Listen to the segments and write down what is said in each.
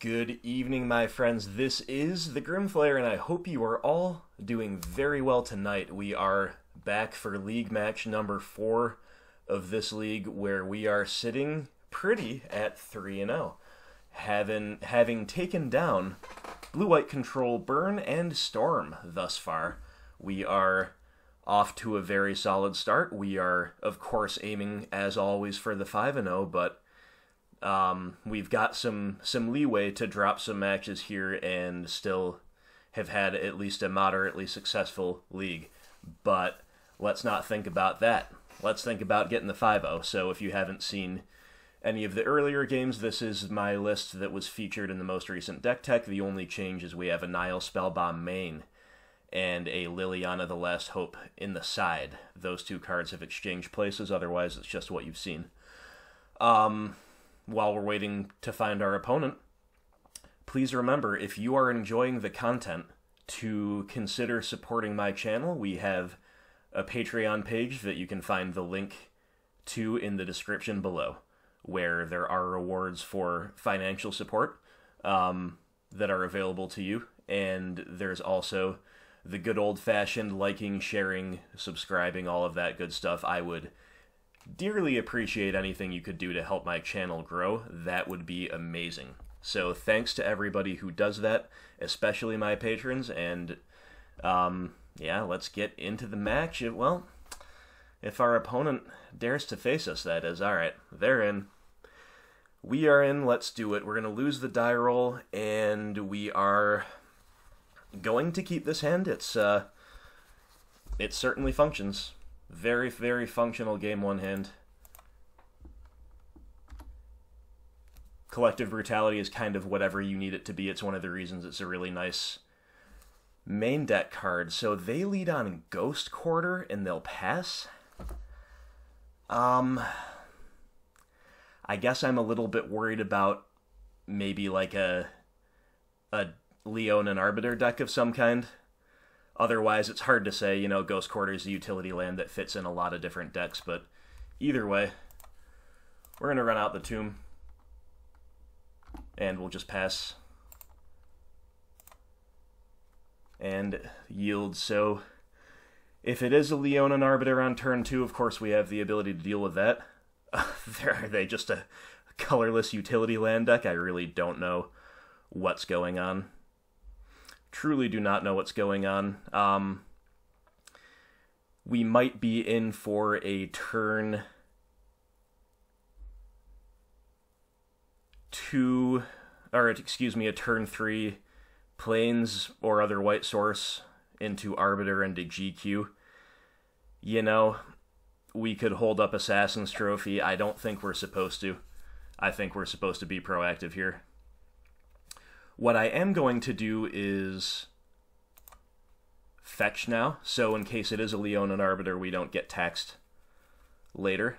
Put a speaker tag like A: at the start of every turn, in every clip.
A: Good evening, my friends. This is the Grimflayer, and I hope you are all doing very well tonight. We are back for league match number 4 of this league, where we are sitting pretty at 3-0, having taken down Blue-White Control, Burn, and Storm thus far. We are off to a very solid start. We are, of course, aiming, as always, for the 5-0, but we've got some leeway to drop some matches here and still have had at least a moderately successful league. But let's not think about that. Let's think about getting the 5-0. So if you haven't seen any of the earlier games, this is my list that was featured in the most recent deck tech. The only change is we have a Nile Spellbomb main and a Liliana the Last Hope in the side. Those two cards have exchanged places, otherwise it's just what you've seen. While we're waiting to find our opponent, please remember, if you are enjoying the content, to consider supporting my channel. We have a Patreon page that you can find the link to in the description below, where there are rewards for financial support that are available to you, and there's also the good old-fashioned liking, sharing, subscribing, all of that good stuff. I would dearly appreciate anything you could do to help my channel grow. That would be amazing. So thanks to everybody who does that, especially my patrons, and yeah, let's get into the match. Well, if our opponent dares to face us, that is. Alright, they're in. We are in, let's do it. We're going to lose the die roll, and we are going to keep this hand. It certainly functions. Very, very functional game 1 hand. Collective Brutality is kind of whatever you need it to be. It's one of the reasons it's a really nice main deck card. So they lead on Ghost Quarter and they'll pass. I guess I'm a little bit worried about maybe like a Leon and Arbiter deck of some kind. Otherwise, it's hard to say. You know, Ghost Quarter is a utility land that fits in a lot of different decks, but either way, we're going to run out the Tomb, and we'll just pass and yield. So if it is a Leonin Arbiter on turn 2, of course we have the ability to deal with that. Are they just a colorless utility land deck? I really don't know what's going on. Truly do not know what's going on. We might be in for a turn 2, or excuse me, a turn 3 Plains or other white source into Arbiter into GQ. You know, we could hold up Assassin's Trophy. I don't think we're supposed to. I think we're supposed to be proactive here. What I am going to do is fetch now, so in case it is a Leonin Arbiter, we don't get taxed later.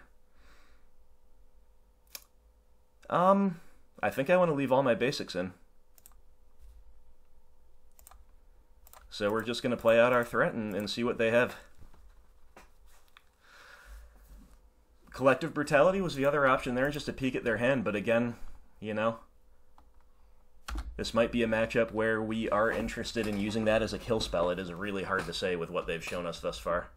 A: I think I want to leave all my basics in. So we're just going to play out our threat and see what they have. Collective Brutality was the other option there, just to peek at their hand, but again, you know, this might be a matchup where we are interested in using that as a kill spell. It is really hard to say with what they've shown us thus far.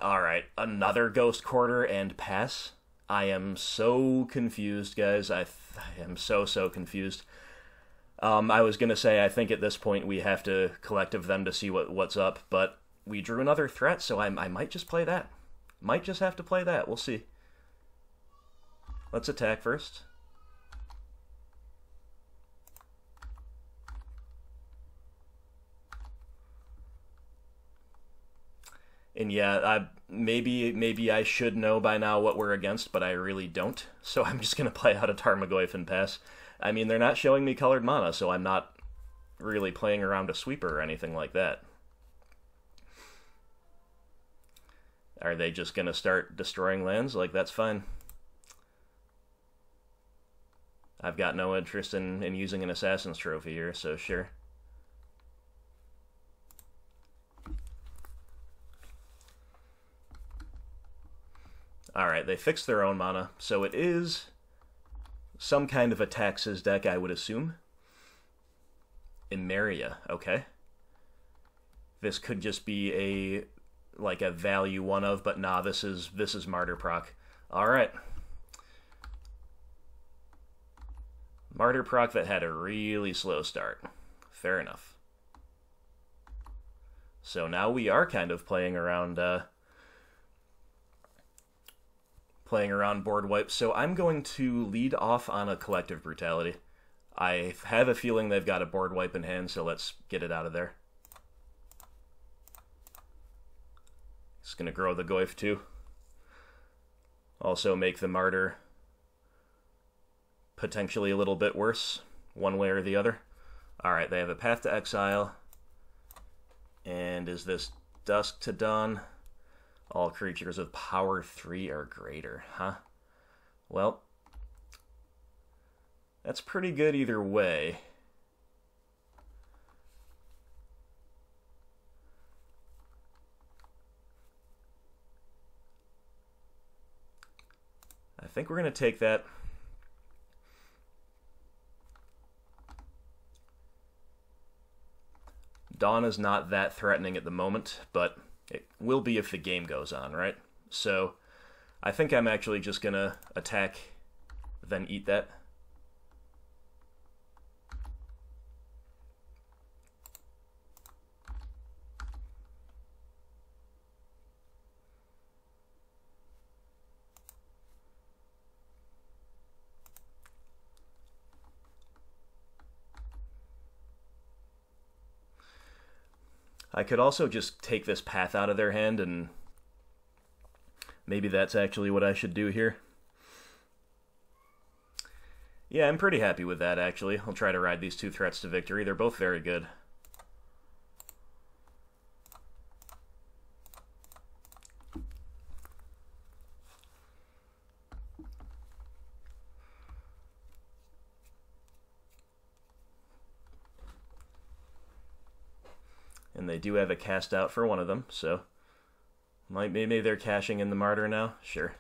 A: Alright, another Ghost Quarter and pass. I am so confused, guys. I am so confused. I was going to say, I think at this point we have to collective them to see what's up, but we drew another threat, so I might just play that. Might just have to play that. We'll see. Let's attack first. And yeah, maybe I should know by now what we're against, but I really don't. So I'm just going to play out a Tarmogoyf and pass. I mean, they're not showing me colored mana, so I'm not really playing around a sweeper or anything like that. Are they just going to start destroying lands? Like, that's fine. I've got no interest in using an Assassin's Trophy here, so sure. Alright, they fixed their own mana, so it is some kind of a taxes deck, I would assume. Emeria, okay. This could just be a like a value one of, but nah, this is Martyr Proc. Alright. Martyr Proc that had a really slow start. Fair enough. So now we are kind of playing around board wipes. So I'm going to lead off on a Collective Brutality. I have a feeling they've got a board wipe in hand, so let's get it out of there. It's going to grow the Goyf too. Also make the Martyr potentially a little bit worse, one way or the other. Alright, they have a Path to Exile. And is this Dusk to Dawn? All creatures with power 3 or greater, huh? Well, that's pretty good either way. I think we're going to take that. Dawn is not that threatening at the moment, but it will be if the game goes on, right? So I think I'm actually just going to attack, then eat that. I could also just take this path out of their hand, and maybe that's actually what I should do here. Yeah, I'm pretty happy with that, actually. I'll try to ride these two threats to victory. They're both very good. And they do have a cast out for one of them, so maybe they're cashing in the Martyr now. Sure.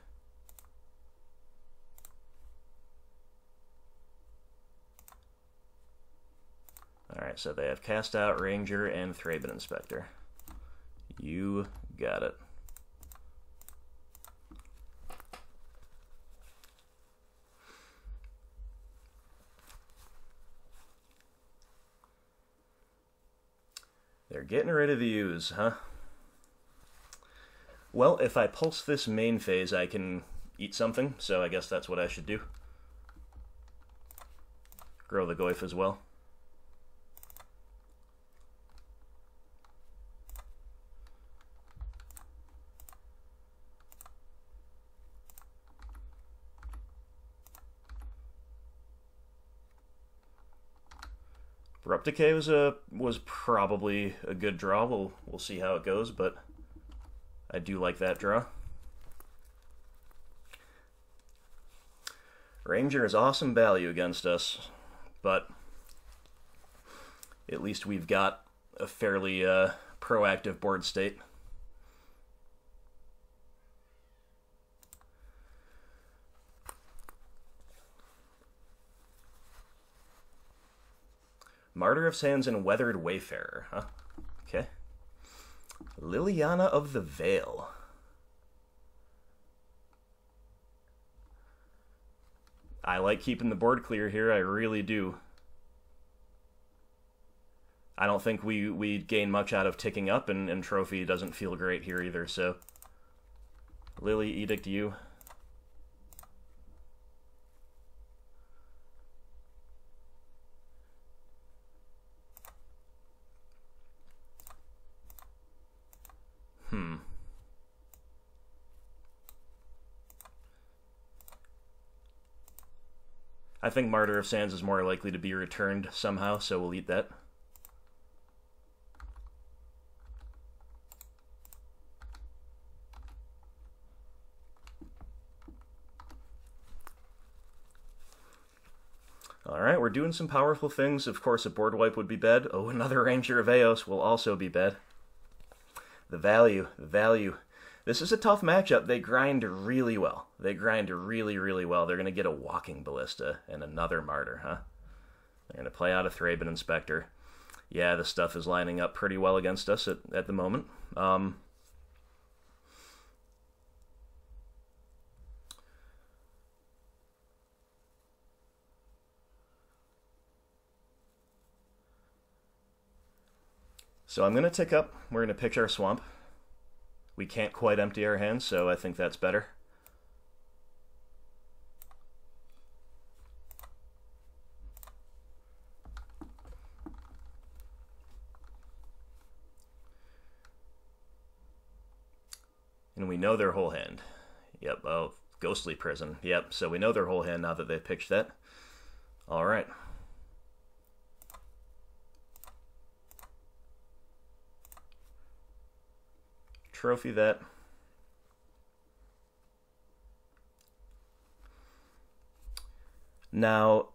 A: Alright, so they have cast out Ranger and Thraben Inspector. You got it. They're getting rid of the ooze, huh? Well, if I pulse this main phase, I can eat something, so I guess that's what I should do. Grow the Goyf as well. Abrupt Decay was probably a good draw. We'll see how it goes, but I do like that draw. Ranger is awesome value against us, but at least we've got a fairly proactive board state. Martyr of Sands and Weathered Wayfarer, huh? Okay. Liliana of the Veil. I like keeping the board clear here, I really do. I don't think we gain much out of ticking up, and Trophy doesn't feel great here either, so... Lily, Edict you. I think Martyr of Sands is more likely to be returned somehow, so we'll eat that. Alright, we're doing some powerful things. Of course, a board wipe would be bad. Oh, another Ranger of Eos will also be bad. The value. This This is a tough matchup. They grind really well. They grind really, really well. They're going to get a Walking Ballista and another Martyr, huh? They're going to play out a Thraben Inspector. Yeah, this stuff is lining up pretty well against us at the moment. So I'm going to tick up. We're going to pitch our Swamp. We can't quite empty our hands, so I think that's better. And we know their whole hand. Yep, oh, Ghostly Prison. Yep, so we know their whole hand now that they've pitched that. All right. Trophy that. Now,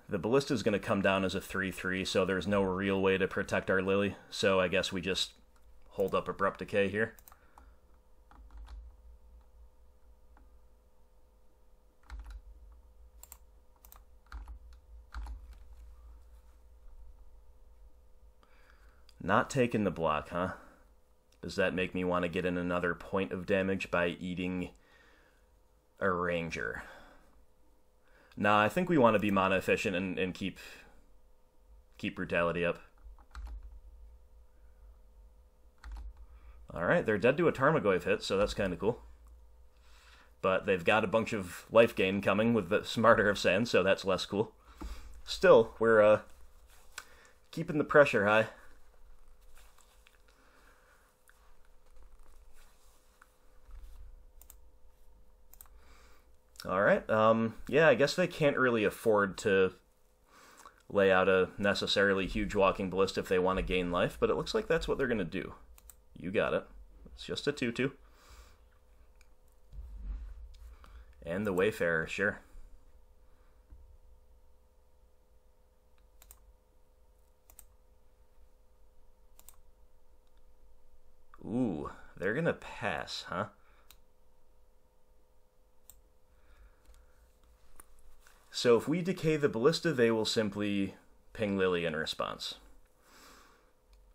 A: the Ballista is going to come down as a 3/3, so there's no real way to protect our Lily. So I guess we just hold up Abrupt Decay here. Not taking the block, huh? Does that make me want to get in another point of damage by eating a Ranger? Nah, I think we want to be mana efficient and keep Brutality up. Alright, they're dead to a Tarmogoyf hit, so that's kind of cool. But they've got a bunch of life gain coming with the Martyr of Sand, so that's less cool. Still, we're keeping the pressure high. Alright, yeah, I guess they can't really afford to lay out a necessarily huge Walking Ballista if they want to gain life, but it looks like that's what they're going to do. You got it. It's just a 2/2. And the Wayfarer, sure. Ooh, they're going to pass, huh? So if we decay the Ballista, they will simply ping Lily in response.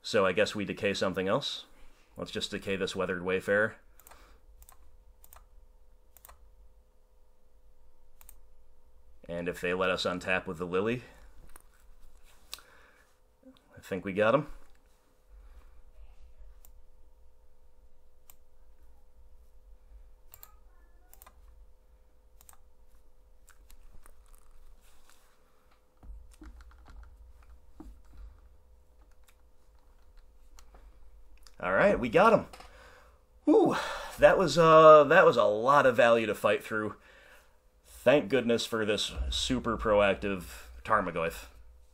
A: So I guess we decay something else. Let's just decay this Weathered Wayfarer. And if they let us untap with the Lily, I think we got him. All right, we got him. Whew, that was a lot of value to fight through. Thank goodness for this super proactive Tarmogoyf.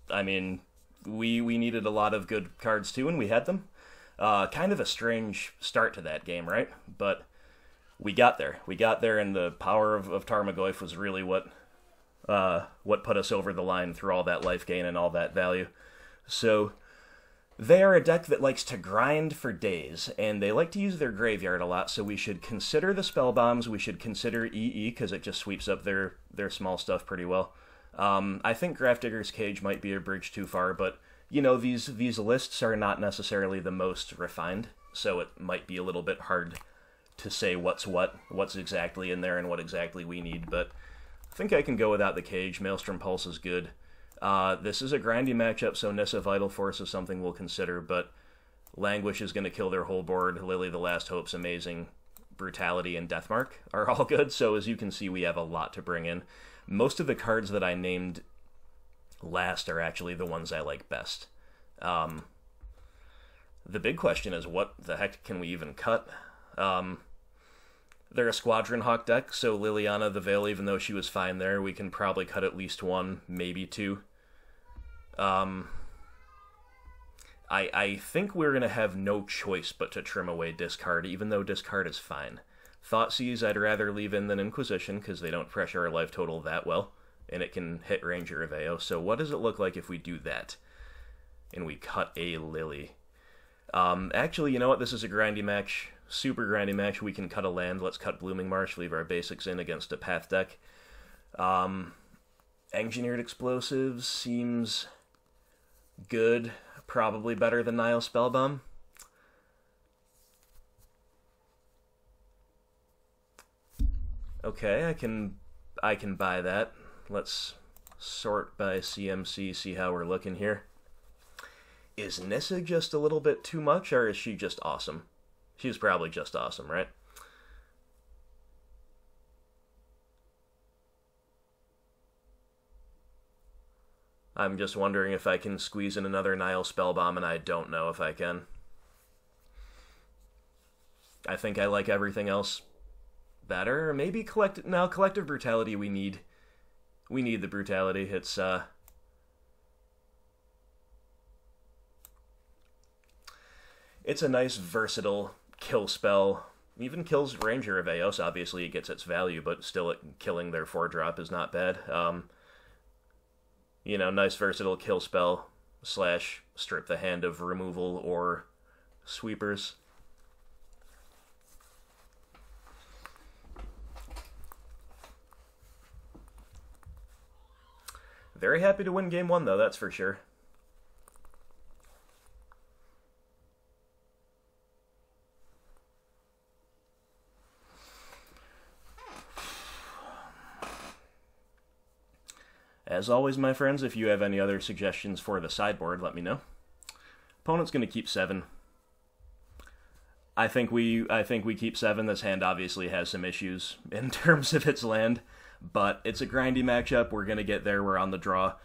A: I mean, we needed a lot of good cards too, and we had them. Kind of a strange start to that game, right? But we got there. We got there, and the power of Tarmogoyf was really what put us over the line through all that life gain and all that value. So they are a deck that likes to grind for days, and they like to use their graveyard a lot, so we should consider the Spell Bombs, we should consider EE, because it just sweeps up their small stuff pretty well. I think Grafdigger's Cage might be a bridge too far, but, you know, these lists are not necessarily the most refined, so it might be a little bit hard to say what's exactly in there and what exactly we need, but I think I can go without the Cage. Maelstrom Pulse is good. This is a grindy matchup, so Nissa Vital Force is something we'll consider, but Languish is going to kill their whole board. Lily the Last Hope's amazing. Brutality and Deathmark are all good, so as you can see, we have a lot to bring in. Most of the cards that I named last are actually the ones I like best. The big question is, what the heck can we even cut? They're a Squadron Hawk deck, so Liliana the Veil, even though she was fine there, we can probably cut at least one, maybe two. I think we're going to have no choice but to trim away Discard, even though Discard is fine. Thoughtseize I'd rather leave in than Inquisition, because they don't pressure our life total that well, and it can hit Ranger of AO. So what does it look like if we do that? And we cut a Lily. Actually, you know what? This is a grindy match, super grindy match. We can cut a land. Let's cut Blooming Marsh, leave our basics in against a path deck. Engineered Explosives seems good. Probably better than Nile Spellbomb. Okay, I can buy that. Let's sort by CMC, see how we're looking here. Is Nissa just a little bit too much, or is she just awesome? She's probably just awesome, right? I'm just wondering if I can squeeze in another Nile Spellbomb, and I don't know if I can. I think I like everything else better. Maybe Collective Brutality we need. We need the brutality. It's a nice versatile kill spell. Even kills Ranger of Eos, obviously it gets its value, but still killing their 4-drop is not bad. You know, nice versatile kill spell / strip the hand of removal or sweepers. Very happy to win game 1, though, that's for sure. As always, my friends, if you have any other suggestions for the sideboard, let me know. Opponent's going to keep 7. I think we keep 7. This hand obviously has some issues in terms of its land, but it's a grindy matchup. We're going to get there. We're on the draw.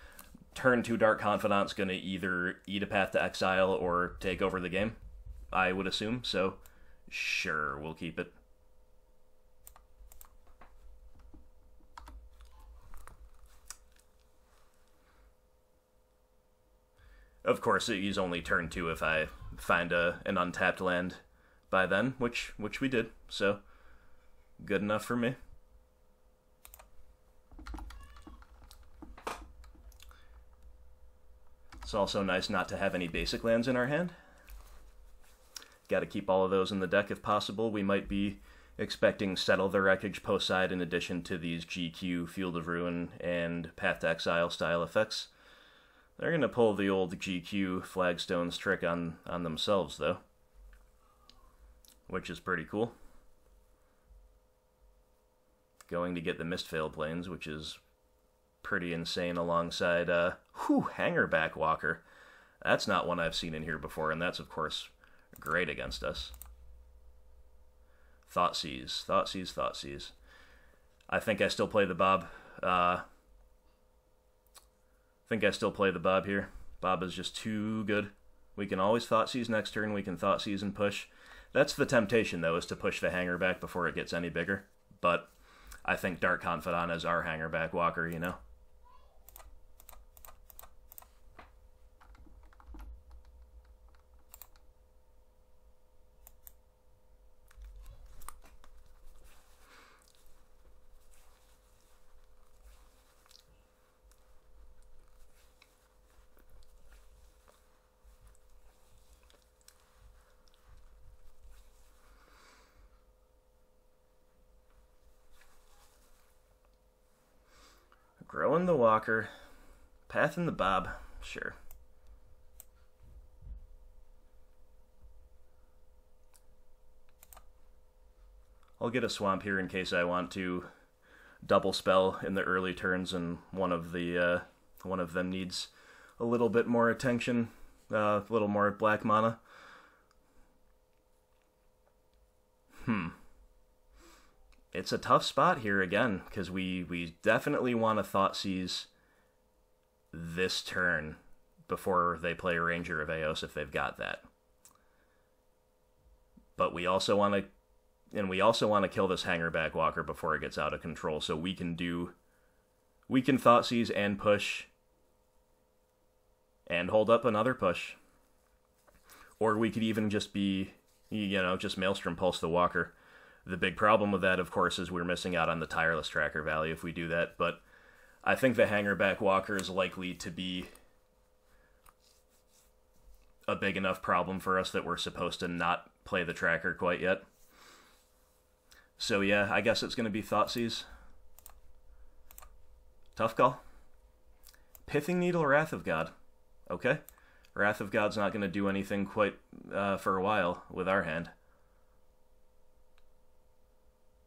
A: Turn 2 Dark Confidant's going to either eat a Path to Exile or take over the game, I would assume. So, sure, we'll keep it. Of course, he's only turn 2 if I find an untapped land by then, which we did, so good enough for me. It's also nice not to have any basic lands in our hand. Got to keep all of those in the deck if possible. We might be expecting Settle the Wreckage post-side in addition to these GQ, Field of Ruin, and Path to Exile style effects. They're going to pull the old GQ Flagstones trick on themselves, though, which is pretty cool. Going to get the Mistveil Plains, which is pretty insane alongside, Hangerback Walker. That's not one I've seen in here before, and that's, of course, great against us. Thoughtseize, Thoughtseize, Thoughtseize. I think I still play the Bob. Think I still play the Bob here. Bob is just too good. We can always Thoughtseize next turn. We can Thoughtseize and push. That's the temptation, though, is to push the Hangerback before it gets any bigger. But I think Dark Confidant is our Hangerback Walker, you know? Growing the Walker, Path in the Bob, sure. I'll get a Swamp here in case I want to double spell in the early turns and one of them needs a little bit more attention, a little more black mana. It's a tough spot here again, because we definitely want to Thoughtseize this turn before they play Ranger of Eos if they've got that. But we also want to kill this Hangerback Walker before it gets out of control, so we can Thoughtseize and push and hold up another push. Or we could even just be, just Maelstrom Pulse the Walker. The big problem with that, of course, is we're missing out on the Tireless Tracker value if we do that, but I think the Hangerback Walker is likely to be a big enough problem for us that we're supposed to not play the Tracker quite yet. So yeah, I guess it's going to be Thoughtseize. Tough call. Pithing Needle, Wrath of God. Okay. Wrath of God's not going to do anything quite for a while with our hand.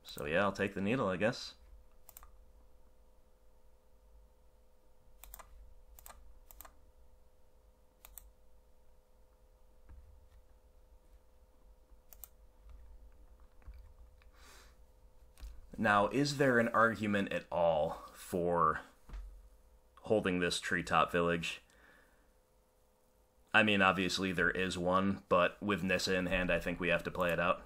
A: So yeah, I'll take the Needle, I guess. Now, is there an argument at all for holding this Treetop Village? I mean, obviously there is one, but with Nissa in hand, I think we have to play it out.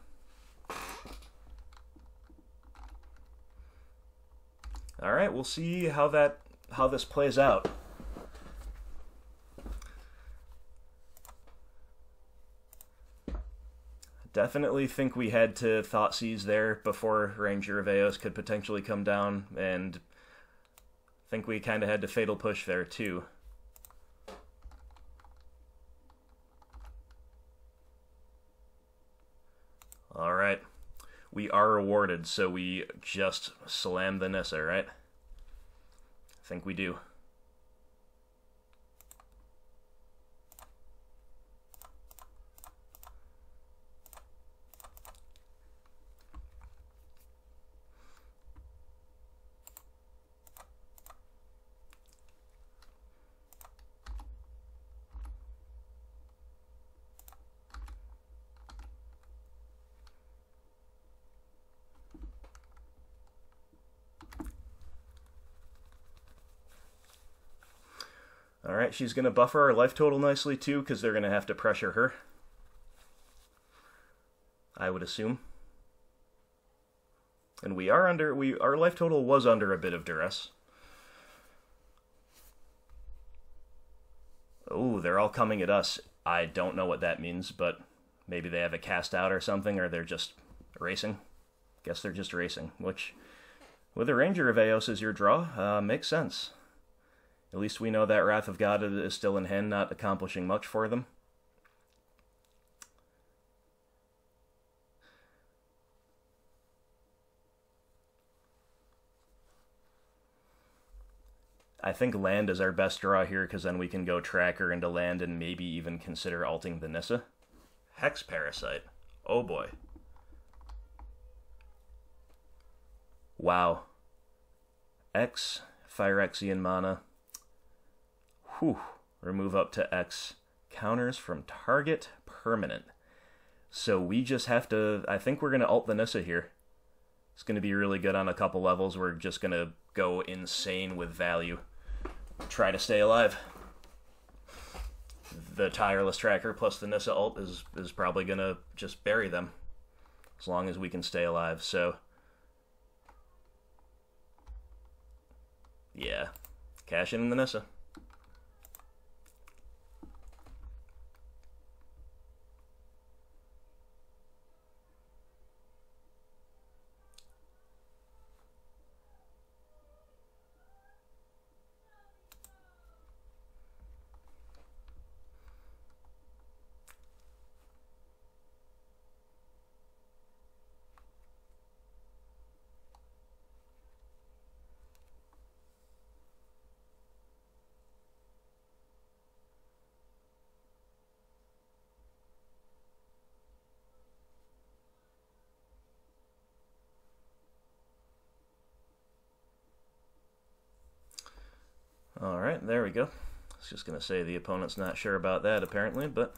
A: Alright, we'll see how this plays out. Definitely think we had to Thoughtseize there before Ranger of Eos could potentially come down, and think we kind of had to Fatal Push there too. Alright. We are rewarded, so we just slam the Nissa, right? I think we do. Alright, she's going to buffer our life total nicely too, because they're going to have to pressure her, I would assume. And we are under, our life total was under a bit of duress. Oh, they're all coming at us. I don't know what that means, but maybe they have a cast out or something, or they're just racing. Guess they're just racing, which, with a Ranger of Eos as your draw, makes sense. At least we know that Wrath of God is still in hand, not accomplishing much for them. I think land is our best draw here, because then we can go Tracker into land and maybe even consider alting the Nissa. Hex Parasite. Oh boy. Wow. X, Phyrexian mana. Whew. Remove up to X. Counters from target permanent. So we just have to... I think we're going to alt the Nissa here. It's going to be really good on a couple levels. We're just going to go insane with value. Try to stay alive. The Tireless Tracker plus the Nissa ult is probably going to just bury them. As long as we can stay alive, so... yeah. Cash in the Nissa. Alright, there we go. I was just going to say the opponent's not sure about that, apparently, but...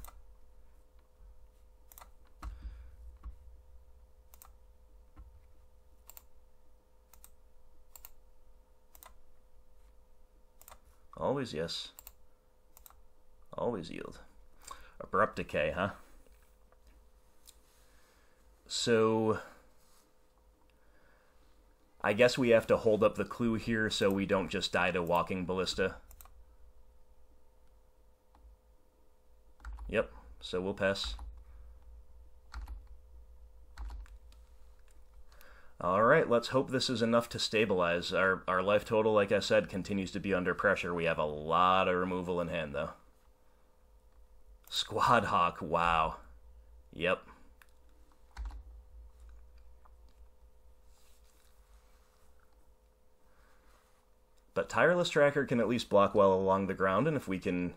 A: always yes. Always yield. Abrupt Decay, huh? So... I guess we have to hold up the clue here so we don't just die to Walking Ballista. Yep, so we'll pass. Alright, let's hope this is enough to stabilize. Our life total, like I said, continues to be under pressure. We have a lot of removal in hand, though. Squad Hawk, wow. Yep. But Tireless Tracker can at least block well along the ground, and if we can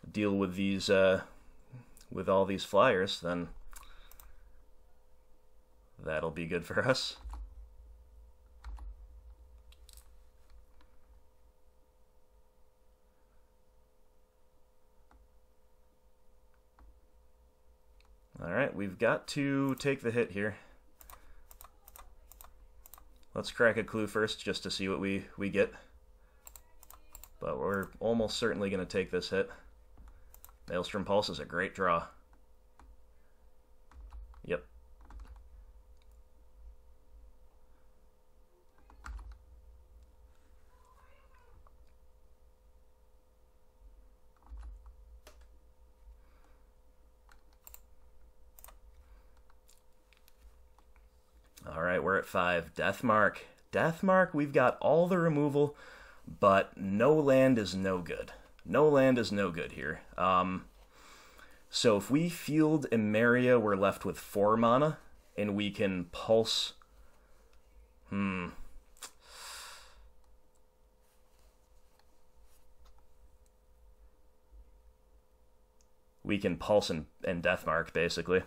A: deal with these, with all these flyers, then that'll be good for us. Alright, we've got to take the hit here. Let's crack a clue first, just to see what we get. But we're almost certainly going to take this hit. Maelstrom Pulse is a great draw. Yep. Alright, we're at 5. Deathmark. Deathmark, we've got all the removal, but no land is no good. No land is no good here. So if we field Emeria, we're left with 4 mana, and we can pulse... We can pulse and Deathmark, basically.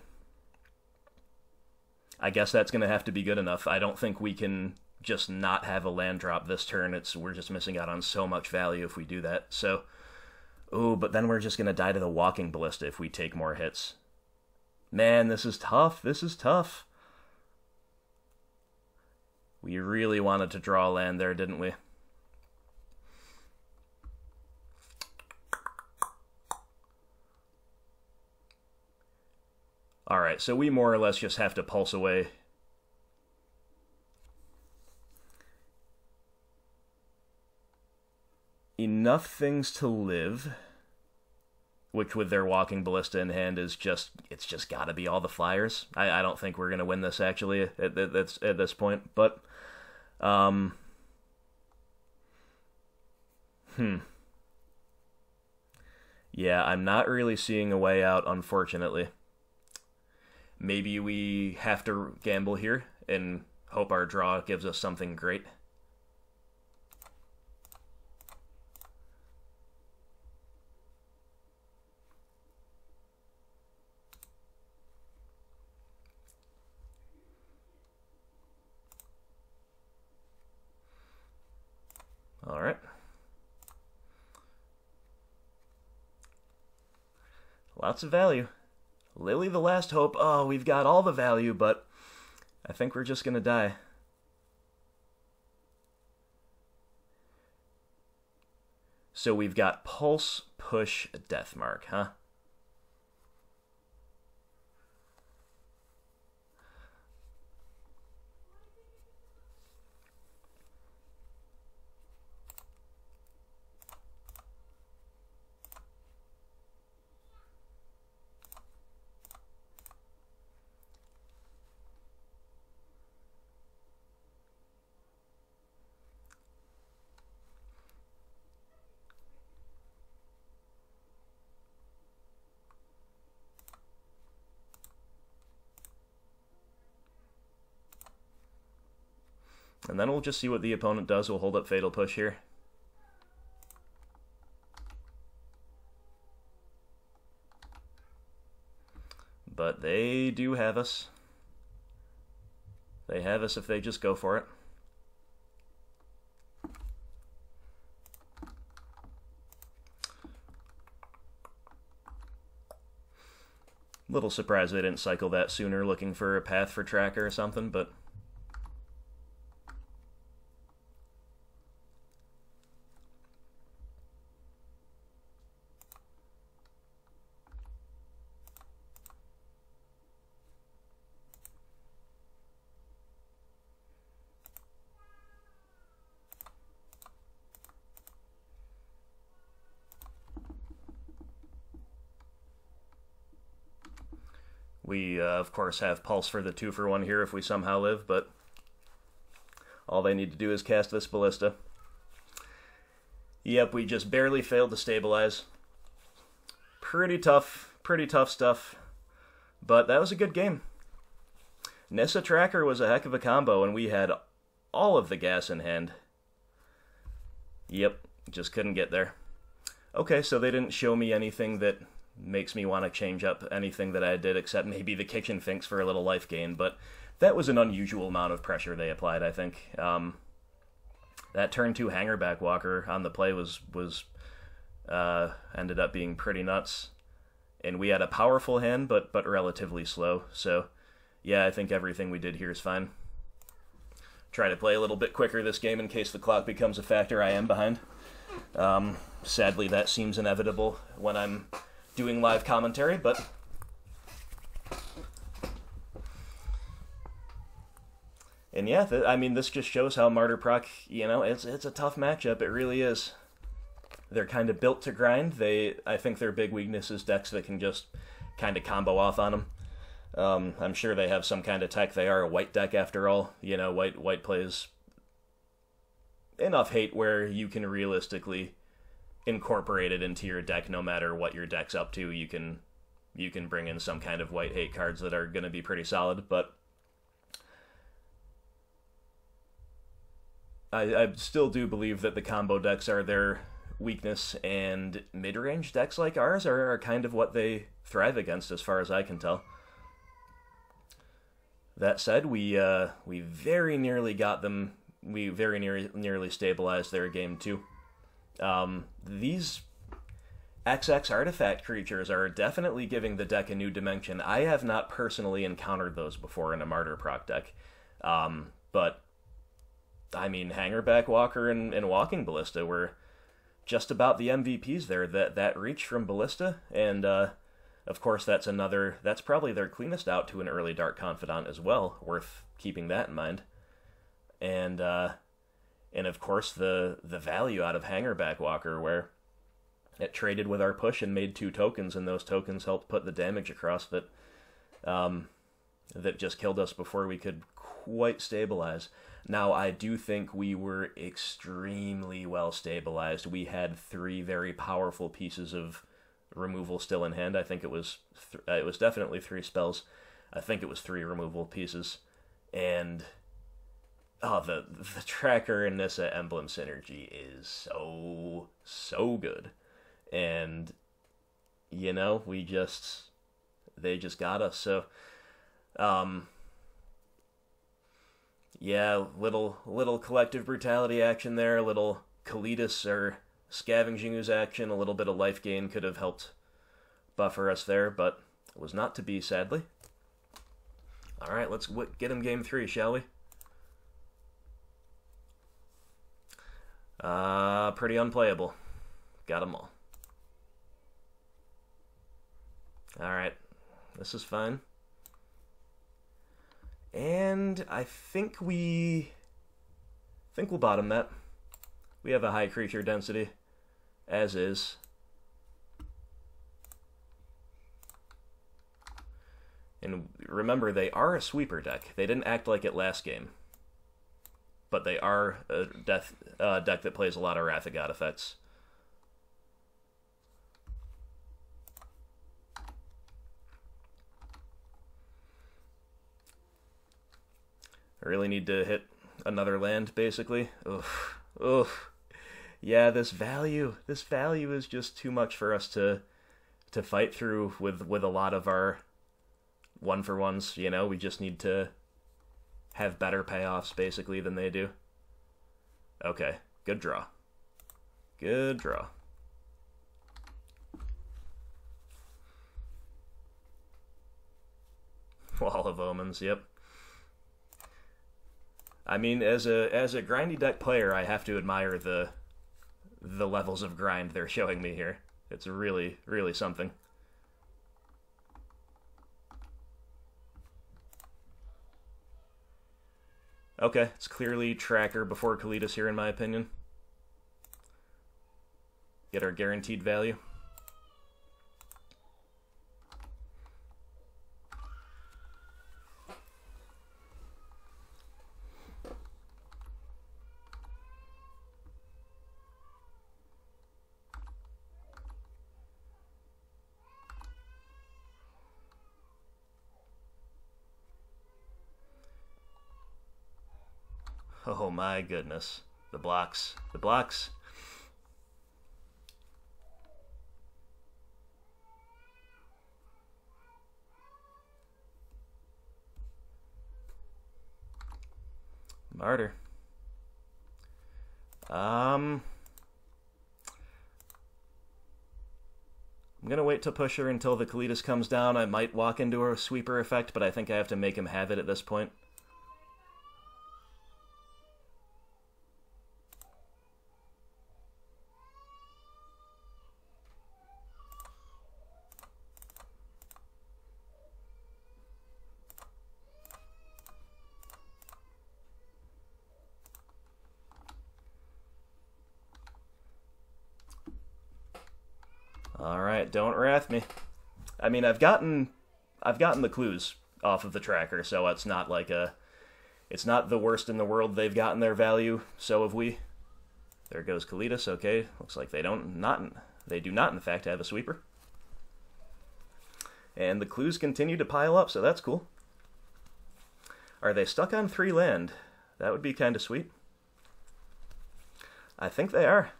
A: I guess that's going to have to be good enough. I don't think we can just not have a land drop this turn. We're just missing out on so much value if we do that. So, ooh, but then we're just going to die to the Walking Ballista if we take more hits. Man, this is tough. This is tough. We really wanted to draw land there, didn't we? Alright, so we more or less just have to pulse away. Enough things to live, which with their Walking Ballista in hand is just, it's just gotta be all the flyers. I don't think we're gonna win this actually at this point, but, yeah, I'm not really seeing a way out, unfortunately. Maybe we have to gamble here and hope our draw gives us something great. All right. Lots of value. Lily the Last Hope. Oh, we've got all the value, but I think we're just going to die. So we've got Pulse, Push, Deathmark, huh? And then we'll just see what the opponent does. We'll hold up Fatal Push here. But they do have us. They have us if they just go for it. Little surprised they didn't cycle that sooner, looking for a path for Tracker or something, but... We, of course, have Pulse for the 2-for-1 here if we somehow live, but all they need to do is cast this Ballista. Yep, we just barely failed to stabilize. Pretty tough stuff, but that was a good game. Nissa Tracker was a heck of a combo, and we had all of the gas in hand. Yep, just couldn't get there. Okay, so they didn't show me anything that makes me want to change up anything that I did, except maybe the kitchen finks for a little life gain, but that was an unusual amount of pressure they applied, I think. That turn 2 hanger back walker on the play was ended up being pretty nuts. And we had a powerful hand, but relatively slow. So, yeah, I think everything we did here is fine. Try to play a little bit quicker this game in case the clock becomes a factor. I am behind. Sadly, that seems inevitable when I'm doing live commentary, but... And yeah, I mean, this just shows how Martyr Proc, you know, it's a tough matchup. It really is. They're kind of built to grind. I think their big weakness is decks that can just kind of combo off on them. I'm sure they have some kind of tech. They are a white deck after all. You know, white plays enough hate where you can realistically incorporate it into your deck no matter what your deck's up to. You can bring in some kind of white hate cards that are going to be pretty solid, but I still do believe that the combo decks are their weakness, and mid-range decks like ours are kind of what they thrive against as far as I can tell. That said, we very nearly got them. We very nearly stabilized their game too. These XX artifact creatures are definitely giving the deck a new dimension. I have not personally encountered those before in a Martyr Proc deck, but I mean, Hangerback Walker and Walking Ballista were just about the MVPs there. That reach from Ballista, and of course that's probably their cleanest out to an early Dark Confidant as well. Worth keeping that in mind. And of course the value out of Hangerback Walker, where it traded with our push and made 2 tokens, and those tokens helped put the damage across that just killed us before we could quite stabilize. Now, I do think we were extremely well stabilized. We had 3 very powerful pieces of removal still in hand. I think it was definitely 3 spells. I think it was 3 removal pieces. And the tracker and Nissa emblem synergy is so good. And you know, they just got us. So yeah, little collective brutality action there, a little Kalitas or Scavenging Ooze action, a little bit of life gain could have helped buffer us there, but it was not to be, sadly. Alright, let's get him game 3, shall we? Pretty unplayable. Got them all. Alright, this is fine. And I think we'll bottom that. We have a high creature density, as is. And remember, they are a sweeper deck. They didn't act like it last game. But they are a deck that plays a lot of Wrath of God effects. I really need to hit another land, basically. Ugh. Yeah, this value is just too much for us to fight through with a lot of our 1-for-1s, you know? We just need to have better payoffs, basically, than they do. Okay, good draw. Good draw. Wall of Omens, yep. I mean, as a grindy deck player, I have to admire the levels of grind they're showing me here. It's really, really something. Okay, it's clearly Tracker before Kalitas here, in my opinion. Get our guaranteed value. Oh my goodness. The blocks. The blocks. Martyr. I'm going to wait to push her until the Kalitas comes down. I might walk into a sweeper effect, but I think I have to make him have it at this point. Alright, don't wrath me. I mean, I've gotten the clues off of the tracker, so it's not like it's not the worst in the world. They've gotten their value, so have we. There goes Kalitas, okay. Looks like they do not in fact have a sweeper. And the clues continue to pile up, so that's cool. Are they stuck on 3 land? That would be kind of sweet. I think they are.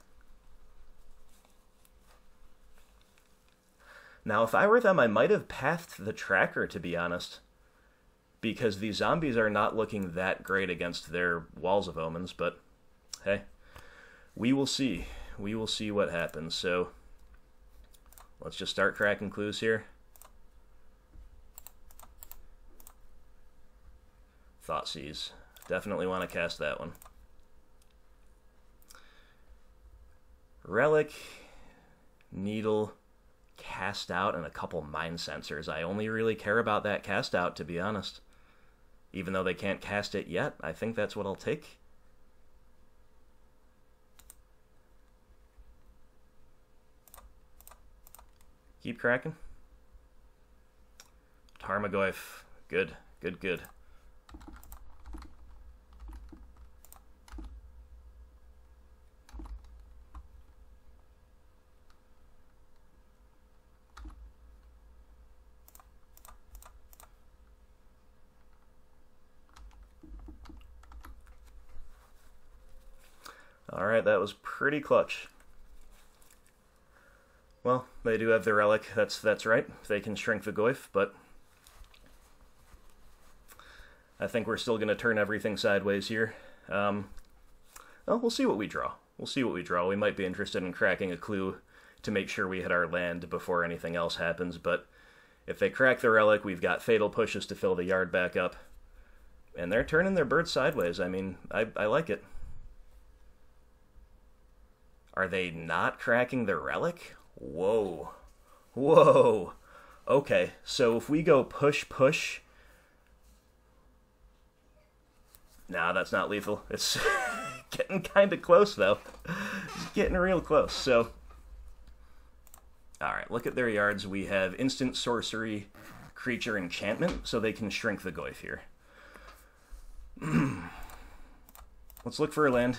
A: Now, if I were them, I might have pathed the tracker, to be honest. Because these zombies are not looking that great against their Walls of Omens, but hey, we will see. We will see what happens. So, let's just start cracking clues here. Thoughtseize. Definitely want to cast that one. Relic, Needle, Cast Out, and a couple Mind Sensors. I only really care about that Cast Out, to be honest. Even though they can't cast it yet, I think that's what I'll take. Keep cracking. Tarmogoyf. Good, good, good. Alright, that was pretty clutch. Well, they do have the relic, that's right. They can shrink the Goyf, but I think we're still going to turn everything sideways here. Well, we'll see what we draw. We'll see what we draw. We might be interested in cracking a clue to make sure we hit our land before anything else happens, but if they crack the relic, we've got fatal pushes to fill the yard back up. And they're turning their bird sideways. I mean, I like it. Are they not cracking the relic? Whoa. Whoa. Okay, so if we go push, push... Nah, that's not lethal. It's getting kind of close, though. It's getting real close, so... Alright, look at their yards. We have instant sorcery, creature, enchantment, so they can shrink the Goyf here. Let's look for a land.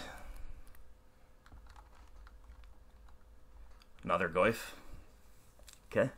A: Another Goyf. Okay.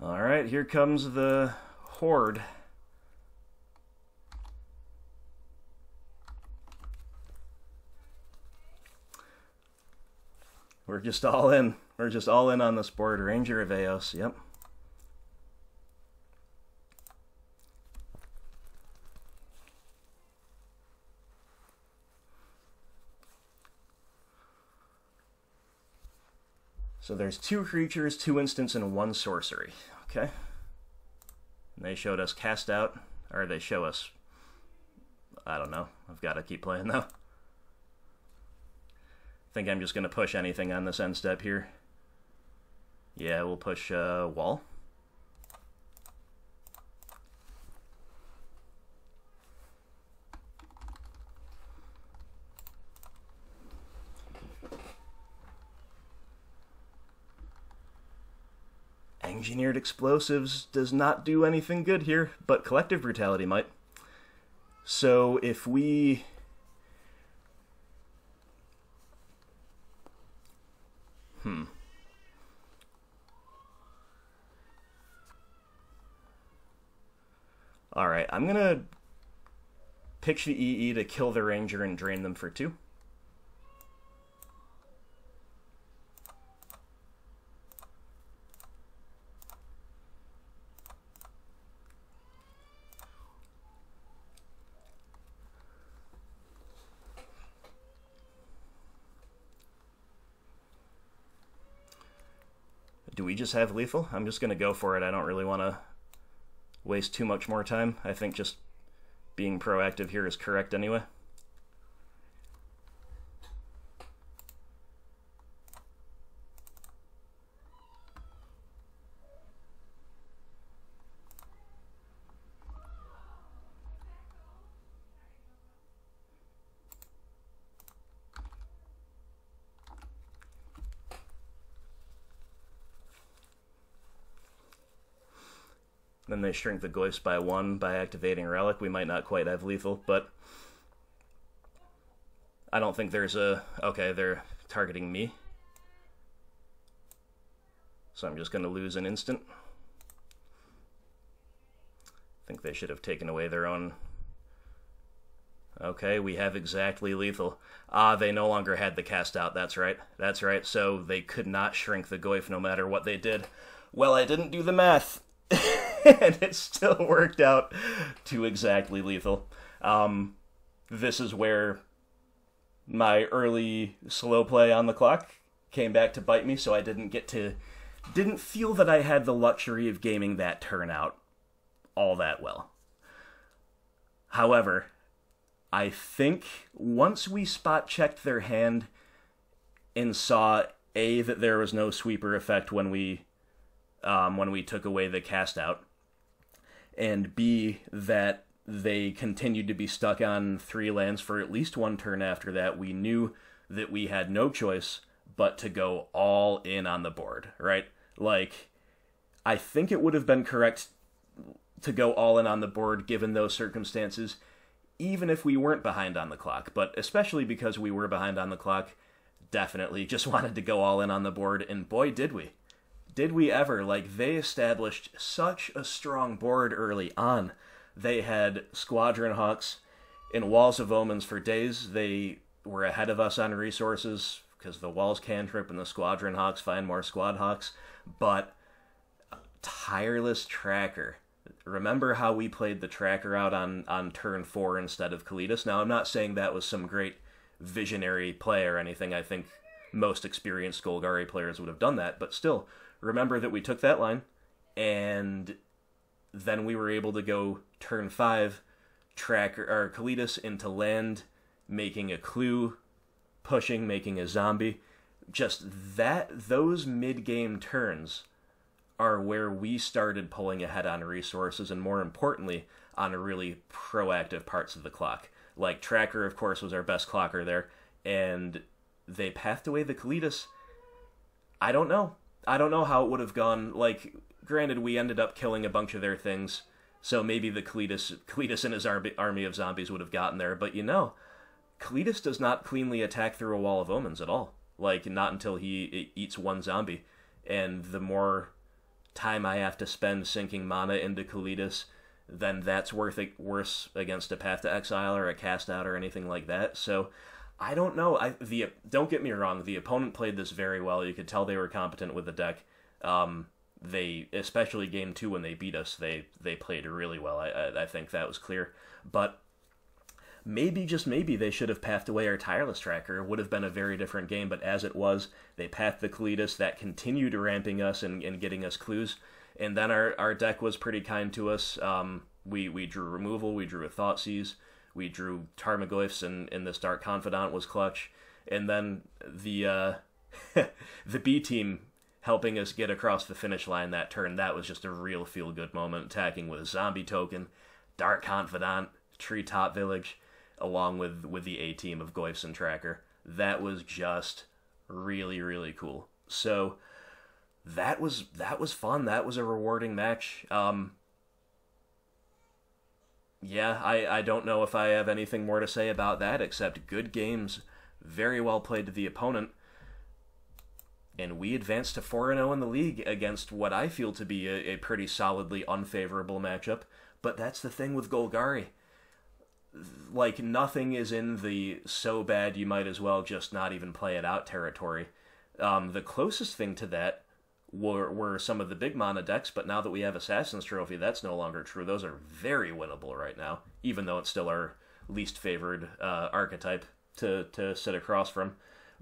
A: Alright, here comes the horde. We're just all in. We're just all in on this board. Ranger of Eos, yep. So there's 2 creatures, 2 instants, and 1 sorcery. Okay. And they showed us Cast Out, or they show us... I don't know. I've got to keep playing, though. I think I'm just going to push anything on this end step here. Yeah, we'll push Wall. Engineered Explosives does not do anything good here, but Collective Brutality might. So if we... Alright, I'm gonna pitch the EE to kill the Ranger and drain them for 2. Do we just have lethal? I'm just gonna go for it. I don't really want to waste too much more time. I think just being proactive here is correct anyway. Then they shrink the Goyfs by 1 by activating Relic. We might not quite have lethal, but I don't think there's a... Okay, they're targeting me. So I'm just going to lose an instant. I think they should have taken away their own... Okay, we have exactly lethal. Ah, they no longer had the cast out, that's right. That's right, so they could not shrink the Goyf no matter what they did. Well, I didn't do the math. And it still worked out to exactly lethal. This is where my early slow play on the clock came back to bite me, so I didn't feel that I had the luxury of gaming that turn out all that well. However, I think once we spot checked their hand and saw A, that there was no sweeper effect when we took away the cast out, and B, that they continued to be stuck on 3 lands for at least 1 turn after that, we knew that we had no choice but to go all in on the board, right? Like, I think it would have been correct to go all in on the board given those circumstances, even if we weren't behind on the clock, but especially because we were behind on the clock, definitely just wanted to go all in on the board, and boy, did we. Did we ever? Like, they established such a strong board early on. They had Squadron Hawks and Walls of Omens for days. They were ahead of us on resources because the Walls cantrip and the Squadron Hawks find more Squad Hawks. But Tireless Tracker. Remember how we played the Tracker out on turn 4 instead of Kalitas? Now, I'm not saying that was some great visionary play or anything. I think most experienced Golgari players would have done that, but still... Remember that we took that line, and then we were able to go turn 5, Tracker or Kalitas into land, making a clue, pushing, making a zombie. Just those mid-game turns are where we started pulling ahead on resources, and more importantly, on really proactive parts of the clock. Like Tracker, of course, was our best clocker there, and they pathed away the Kalitas. I don't know how it would have gone. Like, granted, we ended up killing a bunch of their things, so maybe the Kalitas and his army of zombies would have gotten there, but Kalitas does not cleanly attack through a Wall of Omens at all. Like, not until he eats 1 zombie. And the more time I have to spend sinking mana into Kalitas, then that's worse against a Path to Exile or a Cast Out or anything like that. So... I don't know. Don't get me wrong. The opponent played this very well. You could tell they were competent with the deck. They, especially game 2 when they beat us, they played really well. I think that was clear. But maybe, just maybe, they should have pathed away our Tireless Tracker. It would have been a very different game, but as it was, they pathed the Kalitas. That continued ramping us and getting us clues. And then our deck was pretty kind to us. We drew removal. We drew a Thoughtseize. We drew Tarmogoyfs, and this Dark Confidant was clutch. And then the the B team helping us get across the finish line that turn, that was just a real feel-good moment, attacking with a Zombie Token, Dark Confidant, Treetop Village, along with the A team of Goyfs and Tracker. That was just really, really cool. So, that was fun. That was a rewarding match. Yeah, I don't know if I have anything more to say about that, except good games, very well played to the opponent, and we advanced to 4-0 in the league against what I feel to be a pretty solidly unfavorable matchup. But that's the thing with Golgari. Like, nothing is in the so bad you might as well just not even play it out territory. The closest thing to that were some of the big mana decks, but now that we have Assassin's Trophy, that's no longer true. Those are very winnable right now, even though it's still our least favored archetype to sit across from.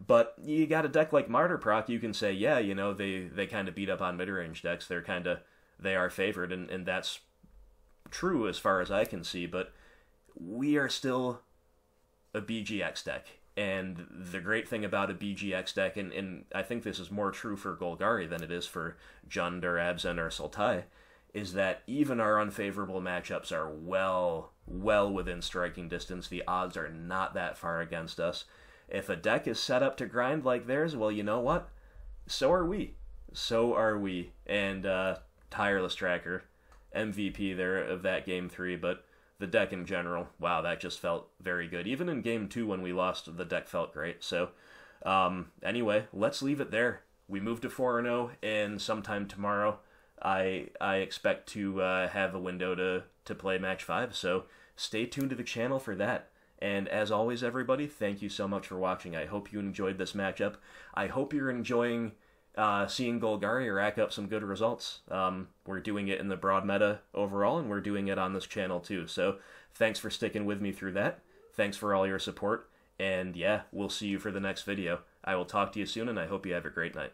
A: But you got a deck like Martyr Proc, you can say, yeah, you know, they kind of beat up on mid-range decks. They are favored, and that's true as far as I can see, but we are still a BGX deck. And the great thing about a BGX deck, and I think this is more true for Golgari than it is for Jund or Abzan or Sultai, is that even our unfavorable matchups are well within striking distance. The odds are not that far against us. If a deck is set up to grind like theirs, well, you know what? So are we. And Tireless Tracker, MVP there of that Game 3, but the deck in general, wow, that just felt very good. Even in Game 2 when we lost, the deck felt great. So, anyway, let's leave it there. We moved to 4-0, and sometime tomorrow, I expect to have a window to play Match 5. So, stay tuned to the channel for that. And as always, everybody, thank you so much for watching. I hope you enjoyed this matchup. I hope you're enjoying seeing Golgari rack up some good results. We're doing it in the broad meta overall, and we're doing it on this channel too. So thanks for sticking with me through that. Thanks for all your support. And yeah, we'll see you for the next video. I will talk to you soon, and I hope you have a great night.